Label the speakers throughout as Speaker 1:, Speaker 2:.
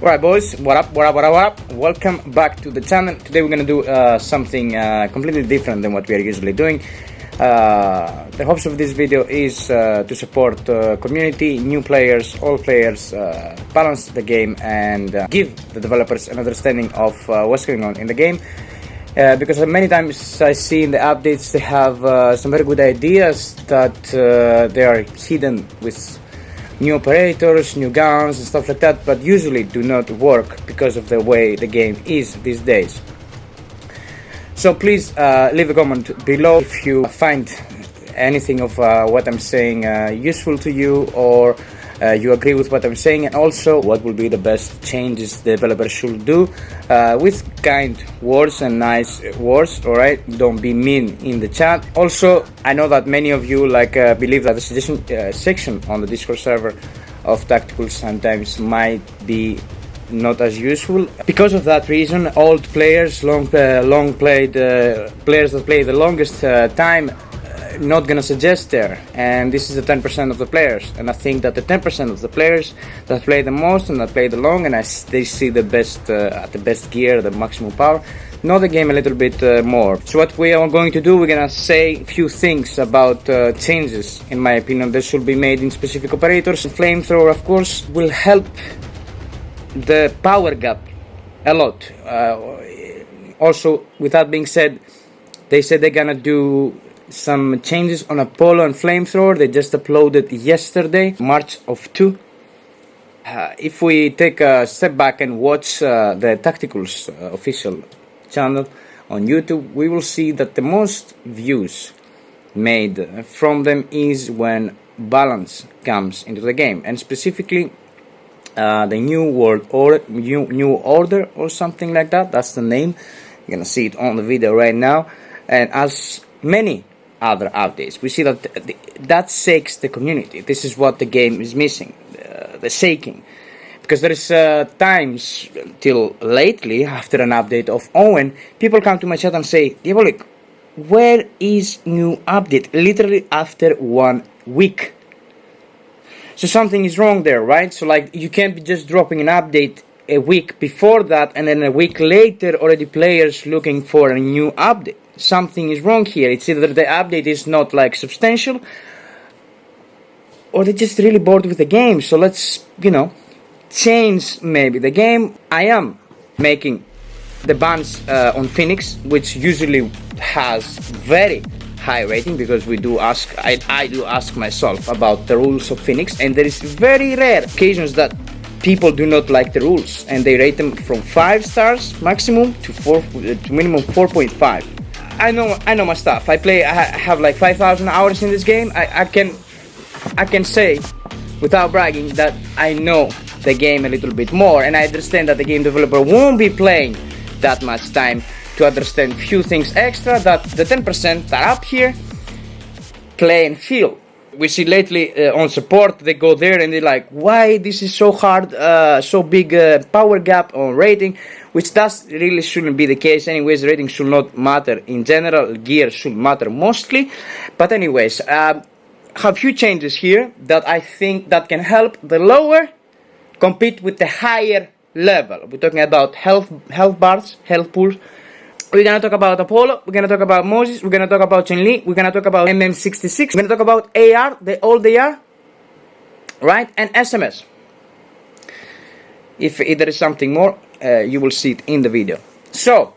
Speaker 1: Alright boys, what up? Welcome back to the channel. Today we're gonna do something completely different than what we are usually doing. The hopes of this video is to support community, new players, all players, balance the game and give the developers an understanding of what's going on in the game. Because many times I see in the updates they have some very good ideas that they are hidden with new operators, new guns and stuff like that, but usually do not work because of the way the game is these days. So please leave a comment below if you find anything of what I'm saying useful to you, or you agree with what I'm saying, and also what will be the best changes the developer should do with kind words and nice words. Alright, don't be mean in the chat. Also, I know that many of you believe that the suggestion section on the Discord server of Tacticool sometimes might be not as useful. Because of that reason, old players, long played players that play the longest time, not gonna suggest there, and this is the 10% of the players, and I think that the 10% of the players that play the most and that play the long and they see the best at the best gear, the maximum power, know the game a little bit more. So what we are going to do, we're gonna say a few things about changes in my opinion that should be made in specific operators. Flamethrower of course will help the power gap a lot. Also, with that being said, they said they're gonna do some changes on Apollo and Flamethrower. They just uploaded yesterday, March of 2. If we take a step back and watch the Tactical's official channel on YouTube, we will see that the most views made from them is when balance comes into the game, and specifically the new world order, new order or something like that. That's the name. You're gonna see it on the video right now, and as many other updates, we see that that shakes the community. This is what the game is missing, the shaking, because there is times till lately after an update of Owen, people come to my chat and say, Diabolik, where is new update? Literally after 1 week. So something is wrong there, right? So like, you can't be just dropping an update a week before that and then a week later already players looking for a new update. Something is wrong here. It's either the update is not like substantial, or they're just really bored with the game. So let's, you know, change maybe the game. I am making the bans on Phoenix, which usually has very high rating, because we do ask, I do ask myself about the rules of Phoenix, and there is very rare occasions that people do not like the rules and they rate them from 5 stars maximum to minimum 4.5. I know my stuff. I have like 5,000 hours in this game. I can say without bragging that I know the game a little bit more, and I understand that the game developer won't be playing that much time to understand few things extra that the 10% that are up here play and feel. We see lately on support, they go there and they're like, why this is so hard, so big power gap on rating, which really shouldn't be the case anyways. Rating should not matter in general, gear should matter mostly. But anyways, have few changes here that I think that can help the lower compete with the higher level. We're talking about health bars, health pools. We're gonna talk about Apollo, we're gonna talk about Moses, we're gonna talk about Chen Lee, we're gonna talk about MM66, we're gonna talk about AR, the old AR, right, and SMS. If there is something more, you will see it in the video. So,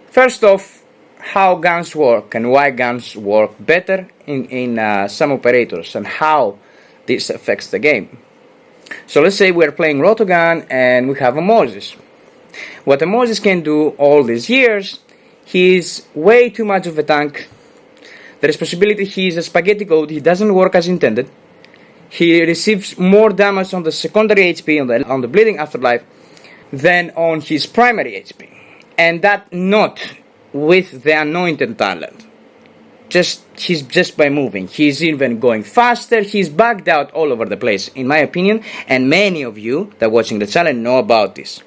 Speaker 1: first off, how guns work and why guns work better in some operators and how this affects the game. So let's say we're playing Rotogun and we have a Moses. What a Moses can do all these years, he's way too much of a tank. There is possibility he's a spaghetti code, he doesn't work as intended. He receives more damage on the secondary HP, on the bleeding afterlife, than on his primary HP. And that not with the anointed talent. He's just by moving. He's even going faster, he's bugged out all over the place, in my opinion, and many of you that are watching the channel know about this.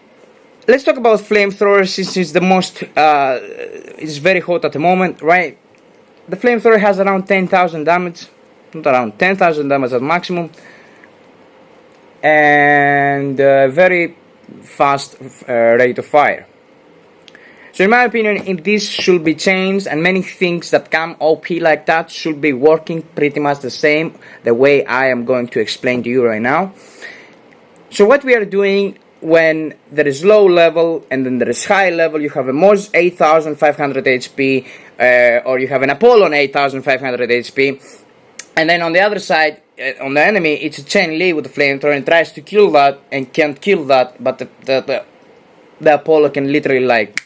Speaker 1: Let's talk about Flamethrower, since it's the most, it's very hot at the moment, right? The Flamethrower has around 10,000 damage, not around 10,000 damage at maximum. And and very fast rate of fire. So in my opinion, if this should be changed, and many things that come OP like that should be working pretty much the same, the way I am going to explain to you right now. So what we are doing when there is low level and then there is high level, you have a Moses 8500 HP or you have an Apollo on 8500 HP, and then on the other side, on the enemy, it's a Chen Lee with the flamethrower and tries to kill that and can't kill that, but the Apollo can literally, like,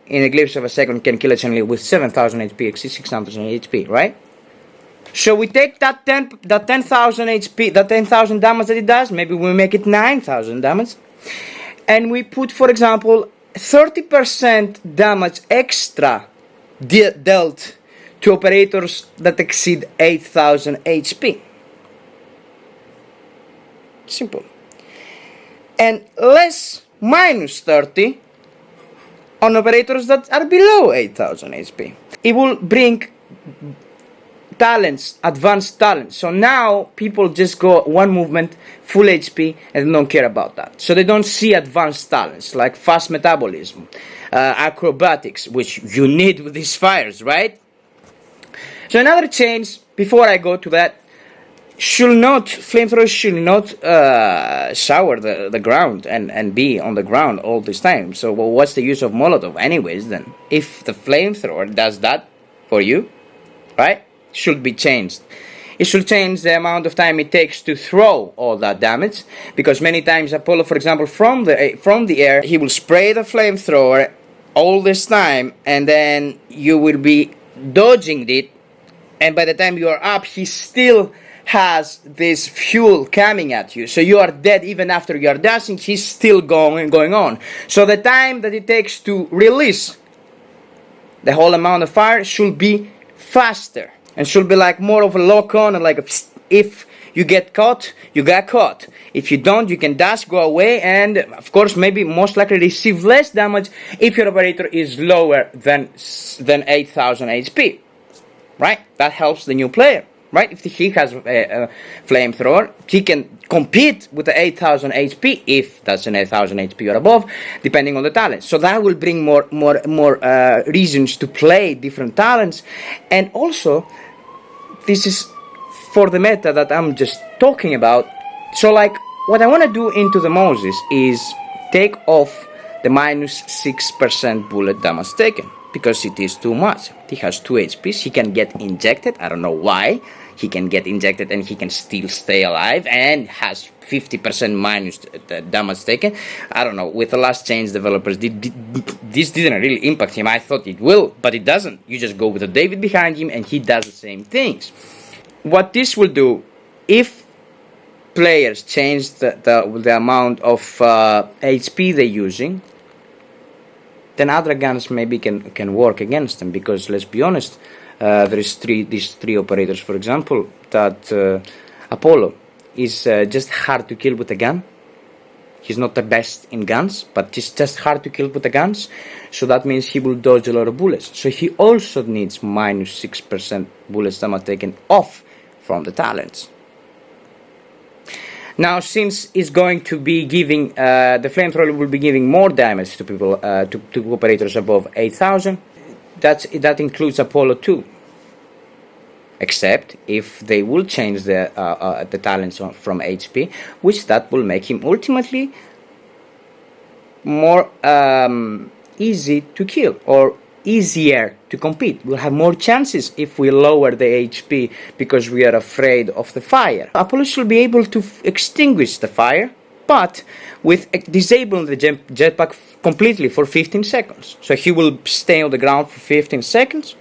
Speaker 1: in a glimpse of a second, can kill a Chen Lee with 7000 HP, 6000 HP, right? So we take that 10,000 HP, that 10,000 damage that it does, maybe we make it 9,000 damage, and we put, for example, 30% damage extra dealt to operators that exceed 8,000 HP. Simple. And less, minus 30 on operators that are below 8,000 HP. It will bring talents, advanced talents. So now people just go one movement, full HP, and don't care about that. So they don't see advanced talents like fast metabolism, acrobatics, which you need with these fires, right? So another change, before I go to that, flamethrowers should not shower the ground and be on the ground all this time. So well, what's the use of Molotov anyways then? If the flamethrower does that for you, right? Should be changed. It should change the amount of time it takes to throw all that damage, because many times Apollo, for example, from the air, he will spray the flamethrower all this time, and then you will be dodging it, and by the time you are up, he still has this fuel coming at you, so you are dead even after you are dashing. He's still going on. So the time that it takes to release the whole amount of fire should be faster, and should be like more of a lock on, and like if you get caught, you got caught. If you don't, you can dash, go away, and of course maybe most likely receive less damage if your operator is lower than 8,000 HP, right? That helps the new player. Right? If he has a flamethrower, he can compete with the 8,000 HP, if that's an 8,000 HP or above, depending on the talent. So that will bring more reasons to play different talents. And also, this is for the meta that I'm just talking about. So like, what I want to do into the Moses is take off the minus 6% bullet damage taken, because it is too much. He has 2 HPs, he can get injected, I don't know why. He can get injected and he can still stay alive, and has 50% minus damage taken. I don't know, with the last change developers, this didn't really impact him. I thought it will, but it doesn't. You just go with a David behind him and he does the same things. What this will do, if players change the amount of HP they're using, then other guns maybe can work against them, because let's be honest, there is these three operators, for example, that Apollo is just hard to kill with a gun. He's not the best in guns, but he's just hard to kill with the guns, so that means he will dodge a lot of bullets. So he also needs minus 6% bullets damage taken off from the talents. Now, since it's going to be giving, the flamethrower will be giving more damage to people, to operators above 8,000, that includes Apollo too. Except if they will change the talents from HP, which that will make him ultimately more easy to kill, or easier to compete. We'll have more chances if we lower the HP because we are afraid of the fire. Apollo should be able to extinguish the fire, but with disabling the jetpack completely for 15 seconds. So he will stay on the ground for 15 seconds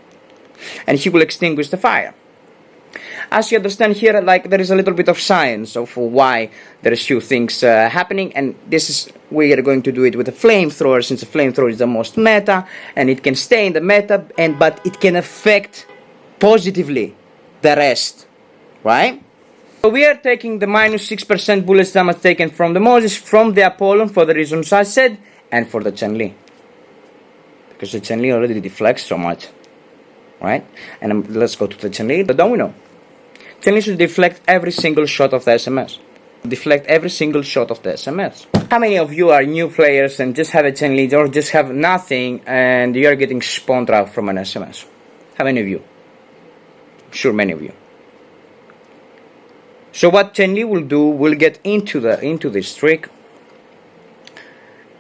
Speaker 1: and he will extinguish the fire. As you understand here, like, there is a little bit of science of why there is few things happening, and this is, we are going to do it with a flamethrower, since the flamethrower is the most meta and it can stay in the meta, but it can affect positively the rest, right? So we are taking the minus 6% bullets damage taken from the Moses, from the Apollo, for the reasons I said, and for the Chen Lee, because the Chen Lee already deflects so much, right? And let's go to the Chen Lee, the domino. Chen Lee should deflect every single shot of the SMS. deflect every single shot of the SMS. How many of you are new players and just have a Chen Lee or just have nothing and you are getting spawn trap from an SMS? How many of you? I'm sure many of you. So what Chen Lee will do, will get into this trick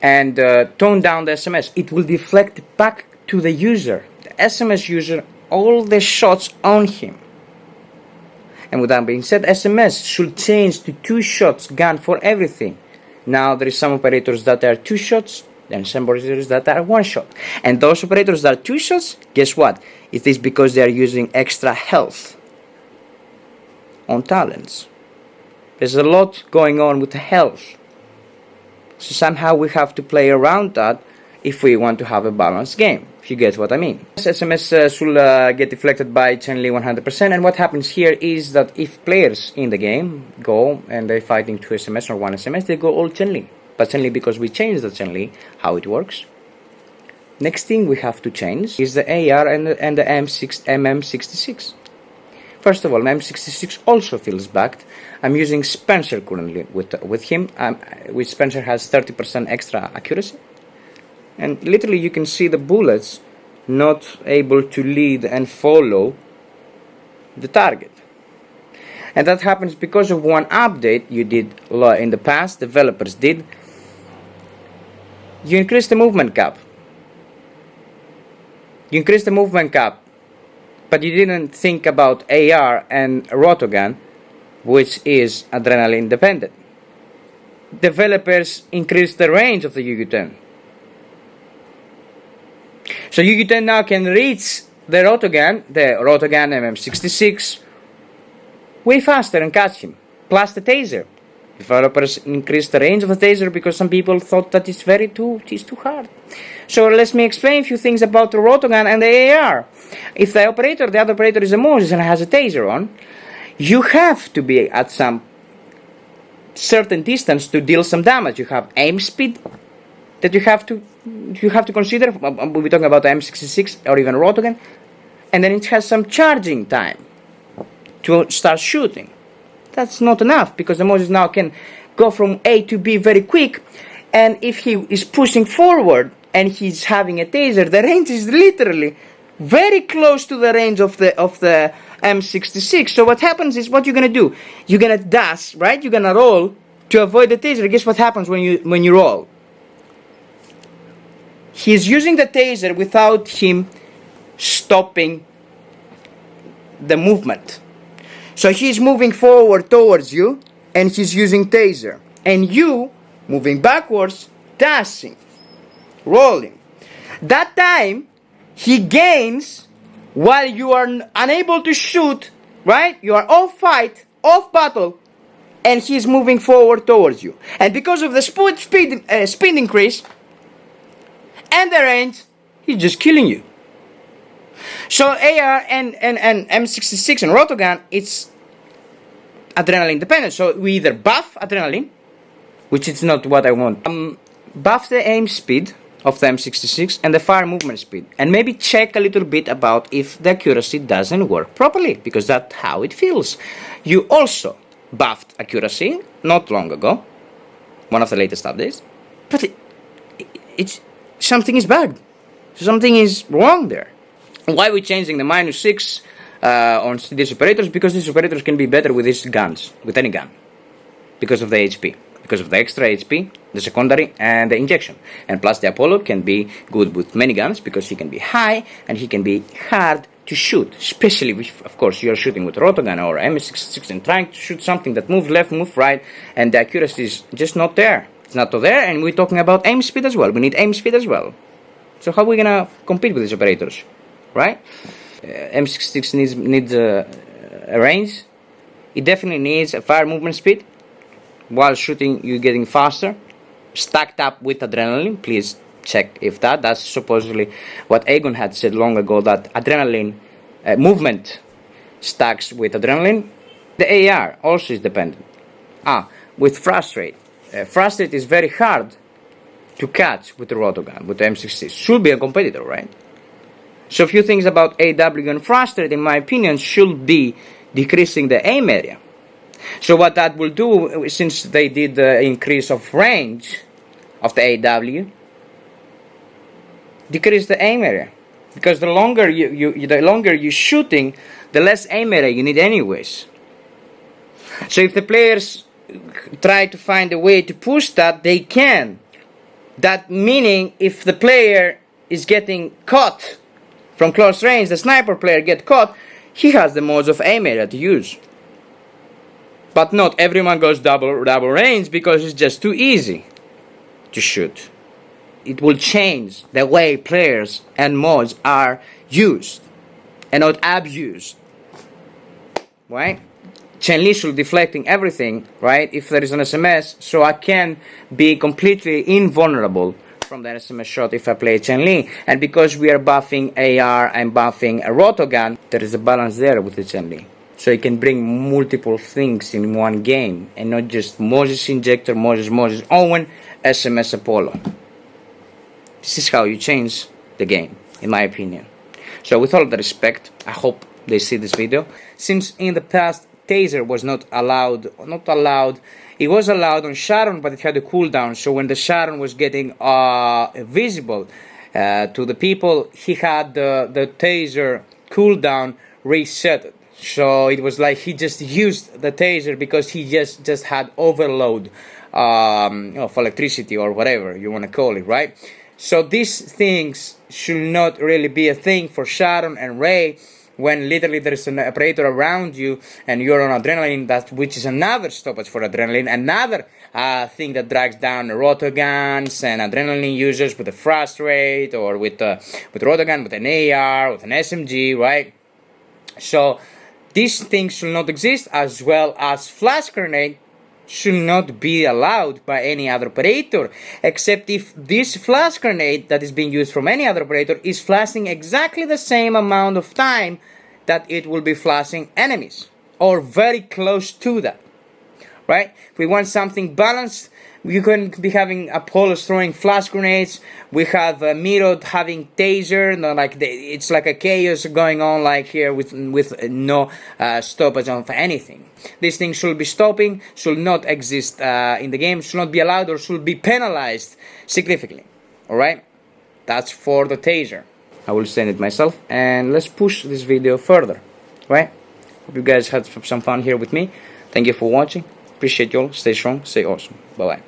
Speaker 1: and tone down the SMS. It will deflect back to the user, the SMS user, all the shots on him. And with that being said, SMS should change to 2 shots gun for everything. Now there is some operators that are 2 shots, and some operators that are 1 shot. And those operators that are 2 shots, guess what? It is because they are using extra health on talents. There's a lot going on with the health. So somehow we have to play around that if we want to have a balanced game, if you get what I mean. SMS should get deflected by Chen Lee 100%, and what happens here is that if players in the game go and they're fighting 2 SMS or 1 SMS, they go all Chen Lee. But Chen Lee, because we changed the Chen Lee, how it works. Next thing we have to change is the AR and the MM66. First of all, M66 also feels backed. I'm using Spencer currently with him, which Spencer has 30% extra accuracy. And literally you can see the bullets not able to lead and follow the target. And that happens because of one update you did in the past, developers did. You increase the movement cap. You increase the movement cap, but you didn't think about AR and rotogun, which is adrenaline dependent. Developers increased the range of the UU-10. So UU-10 now can reach the rotogun MM66 way faster and catch him, plus the taser. Developers increased the range of the taser because some people thought that it's too hard. So let me explain a few things about the rotogun and the AR. If the other operator is a Moses and has a taser on, you have to be at some certain distance to deal some damage. You have aim speed that you have to consider. We'll be talking about the M66 or even rotogun, and then it has some charging time to start shooting. That's not enough because the Moses now can go from A to B very quick, and if he is pushing forward and he's having a taser, the range is literally very close to the range of the M66. So what happens is, what you're gonna do? You're gonna dash, right? You're gonna roll to avoid the taser. Guess what happens when you roll? He's using the taser without him stopping the movement. So he's moving forward towards you, and he's using taser. And you, moving backwards, dashing, rolling. That time, he gains while you are unable to shoot, right? You are off fight, off battle, and he's moving forward towards you. And because of the speed increase and the range, he's just killing you. So AR and M66 and rotogun, it's adrenaline dependent. So we either buff adrenaline, which is not what I want. Buff the aim speed of the M66 and the fire movement speed, and maybe check a little bit about if the accuracy doesn't work properly, because that's how it feels. You also buffed accuracy not long ago, one of the latest updates, but it's something is bugged. Something is wrong there. Why are we changing the -6 on these operators? Because these operators can be better with these guns, with any gun, because of the HP, because of the extra HP, the secondary, and the injection. And plus the Apollo can be good with many guns because he can be high and he can be hard to shoot, especially if, of course, you are shooting with rotogun or M66 and trying to shoot something that moves left, moves right, and the accuracy is just not there. It's not there, and we're talking about aim speed as well. We need aim speed as well. So how are we gonna compete with these operators, right? M66 needs a range. It definitely needs a fire movement speed. While shooting, you're getting faster, stacked up with adrenaline. Please check if that's supposedly what Egon had said long ago, that adrenaline movement stacks with adrenaline. The AR also is dependent. With frustrate. Frustrate is very hard to catch with the rotogun, with the M66. Should be a competitor, right? So a few things about AW and frustrate, in my opinion, should be decreasing the aim area. So what that will do, since they did the increase of range of the AW, decrease the aim area, because the longer you're shooting, the less aim area you need anyways. So if the players try to find a way to push that, they can. That meaning, if the player is getting caught from close range, the sniper player get caught, he has the modes of aim area to use. But not everyone goes double range, because it's just too easy to shoot. It will change the way players and mods are used and not abused, right? Chen Lee should deflecting everything, right? If there is an SMS, so I can be completely invulnerable from that SMS shot if I play Chen Lee. And because we are buffing AR and buffing a rotogun, there is a balance there with the Chen Lee. So you can bring multiple things in one game, and not just Moses Injector, Moses Owen, SMS Apollo. This is how you change the game, in my opinion. So with all the respect, I hope they see this video. Since in the past, taser was not allowed, it was allowed on Sharon, but it had a cooldown. So when the Sharon was getting visible to the people, he had the taser cooldown reset. So it was like he just used the taser because he just had overload of electricity, or whatever you want to call it, right? So these things should not really be a thing for Sharon and Ray, when literally there is an operator around you and you're on adrenaline, which is another stoppage for adrenaline, another thing that drags down rotoguns and adrenaline users with a frost rate, or with rotogun, with an AR, with an SMG, right? So these things should not exist, as well as flash grenade should not be allowed by any other operator, except if this flash grenade that is being used from any other operator is flashing exactly the same amount of time that it will be flashing enemies, or very close to that, right? If we want something balanced, you can be having Apollos throwing flash grenades. We have Miro having taser. No, like it's like a chaos going on, like here, with no stoppage of anything. These things should be stopping, should not exist in the game, should not be allowed, or should be penalized significantly. All right, that's for the taser. I will send it myself, and let's push this video further. Right? Hope you guys had some fun here with me. Thank you for watching. Appreciate you all. Stay strong, stay awesome. Bye bye.